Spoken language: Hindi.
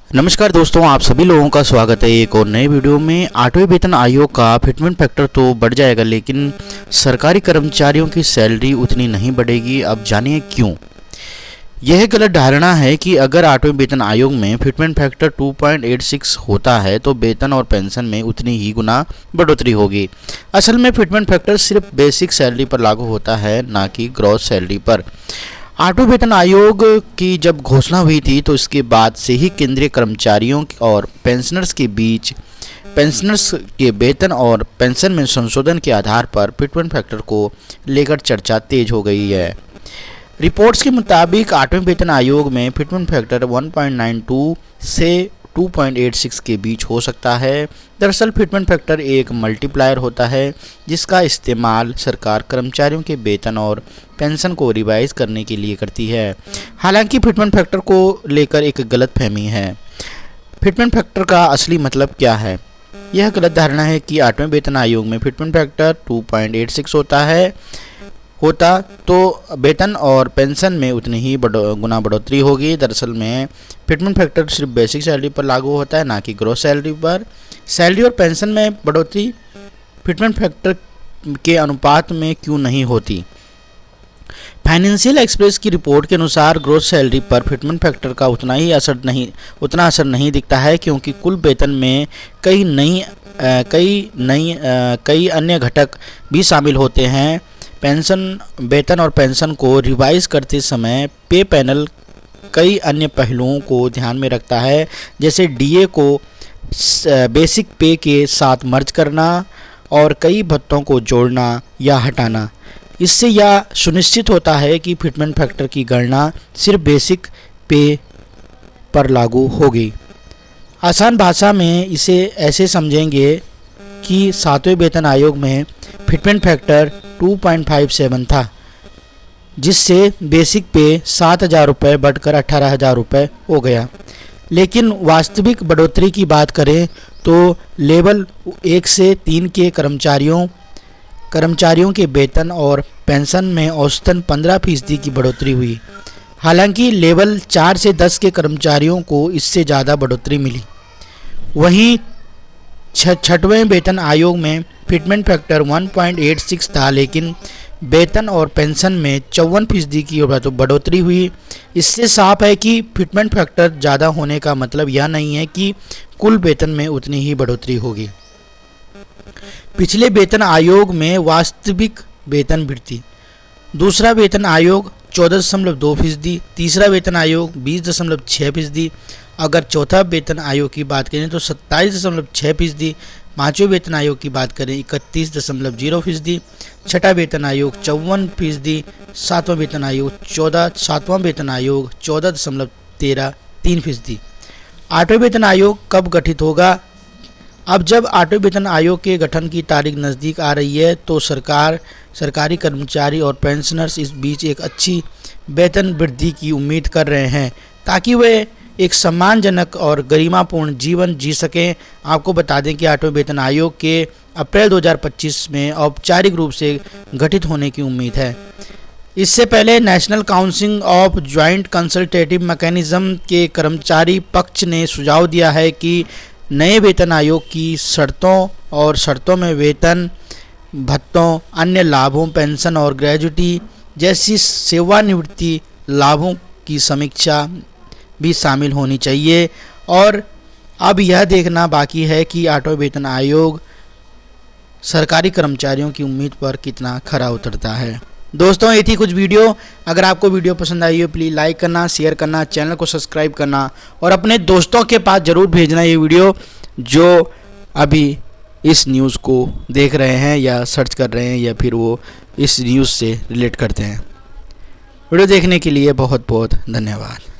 नमस्कार दोस्तों, आप सभी लोगों का स्वागत है एक और नए वीडियो में। 8वें वेतन आयोग का फिटमेंट फैक्टर तो बढ़ जाएगा, लेकिन सरकारी कर्मचारियों की सैलरी उतनी नहीं बढ़ेगी। अब जानिए क्यों। यह गलत धारणा है कि अगर 8वें वेतन आयोग में फिटमेंट फैक्टर 2.86 होता है तो वेतन और पेंशन में उतनी ही गुना बढ़ोतरी होगी। असल में फिटमेंट फैक्टर सिर्फ बेसिक सैलरी पर लागू होता है, ना कि ग्रॉस सैलरी पर। 8वें वेतन आयोग की जब घोषणा हुई थी तो इसके बाद से ही केंद्रीय कर्मचारियों और पेंशनर्स के बीच पेंशनर्स के वेतन और पेंशन में संशोधन के आधार पर फिटमेंट फैक्टर को लेकर चर्चा तेज हो गई है। रिपोर्ट्स के मुताबिक 8वें वेतन आयोग में फिटमेंट फैक्टर 1.92 से 2.86 के बीच हो सकता है। दरअसल फिटमेंट फैक्टर एक मल्टीप्लायर होता है जिसका इस्तेमाल सरकार कर्मचारियों के वेतन और पेंशन को रिवाइज करने के लिए करती है। हालांकि फिटमेंट फैक्टर को लेकर एक गलतफहमी है। फिटमेंट फैक्टर का असली मतलब क्या है? यह गलत धारणा है कि 8वें वेतन आयोग में फिटमेंट फैक्टर 2.86 होता तो वेतन और पेंशन में उतनी ही गुना बढ़ोतरी होगी। दरअसल में फिटमेंट फैक्टर सिर्फ बेसिक सैलरी पर लागू होता है, ना कि ग्रॉस सैलरी पर। सैलरी और पेंशन में बढ़ोतरी फिटमेंट फैक्टर के अनुपात में क्यों नहीं होती? फाइनेंशियल एक्सप्रेस की रिपोर्ट के अनुसार ग्रॉस सैलरी पर फिटमेंट फैक्टर का उतना असर नहीं दिखता है, क्योंकि कुल वेतन में कई अन्य घटक भी शामिल होते हैं। वेतन और पेंशन को रिवाइज करते समय पे पैनल कई अन्य पहलुओं को ध्यान में रखता है, जैसे डीए को बेसिक पे के साथ मर्ज करना और कई भत्तों को जोड़ना या हटाना। इससे यह सुनिश्चित होता है कि फिटमेंट फैक्टर की गणना सिर्फ बेसिक पे पर लागू होगी। आसान भाषा में इसे ऐसे समझेंगे कि 7वें वेतन आयोग में फिटमेंट फैक्टर 2.57 था, जिससे बेसिक पे 7,000 रुपये बढ़कर 18,000 रुपये हो गया। लेकिन वास्तविक बढ़ोतरी की बात करें तो लेवल 1 से 3 के कर्मचारियों के वेतन और पेंशन में औसतन 15% की बढ़ोतरी हुई। हालांकि लेवल 4 से 10 के कर्मचारियों को इससे ज़्यादा बढ़ोतरी मिली। वहीं 6वें वेतन आयोग में फिटमेंट फैक्टर 1.86 था, लेकिन वेतन और पेंशन में 54% की बढ़ोतरी हुई। इससे साफ है कि फिटमेंट फैक्टर ज़्यादा होने का मतलब यह नहीं है कि कुल वेतन में उतनी ही बढ़ोतरी होगी। पिछले वेतन आयोग में वास्तविक वेतन वृद्धि। दूसरा वेतन आयोग 14.2%, तीसरा वेतन आयोग 20.6%। अगर चौथा वेतन आयोग की बात करें तो 27.6%। पाँचवें वेतन आयोग की बात करें 31.0%। छठा वेतन आयोग 54%। सातवां वेतन आयोग 14%। 8वें वेतन आयोग कब गठित होगा? अब जब 8वें वेतन आयोग के गठन की तारीख नज़दीक आ रही है तो सरकारी कर्मचारी और पेंशनर्स इस बीच एक अच्छी वेतन वृद्धि की उम्मीद कर रहे हैं, ताकि वे एक सम्मानजनक और गरिमापूर्ण जीवन जी सकें। आपको बता दें कि 8वें वेतन आयोग के अप्रैल 2025 में औपचारिक रूप से गठित होने की उम्मीद है। इससे पहले national council of joint consultative mechanism के कर्मचारी पक्ष ने सुझाव दिया है कि नए वेतन आयोग की शर्तों में वेतन, भत्तों, अन्य लाभों, पेंशन और ग्रेजुटी जैसी सेवानिवृत्ति लाभों की समीक्षा भी शामिल होनी चाहिए। और अब यह देखना बाकी है कि 8वें वेतन आयोग सरकारी कर्मचारियों की उम्मीद पर कितना खरा उतरता है। दोस्तों, ये थी कुछ वीडियो। अगर आपको वीडियो पसंद आई हो प्लीज़ लाइक करना, शेयर करना, चैनल को सब्सक्राइब करना और अपने दोस्तों के पास ज़रूर भेजना ये वीडियो जो अभी इस न्यूज़ को देख रहे हैं या सर्च कर रहे हैं या फिर वो इस न्यूज़ से रिलेट करते हैं। वीडियो देखने के लिए बहुत बहुत धन्यवाद।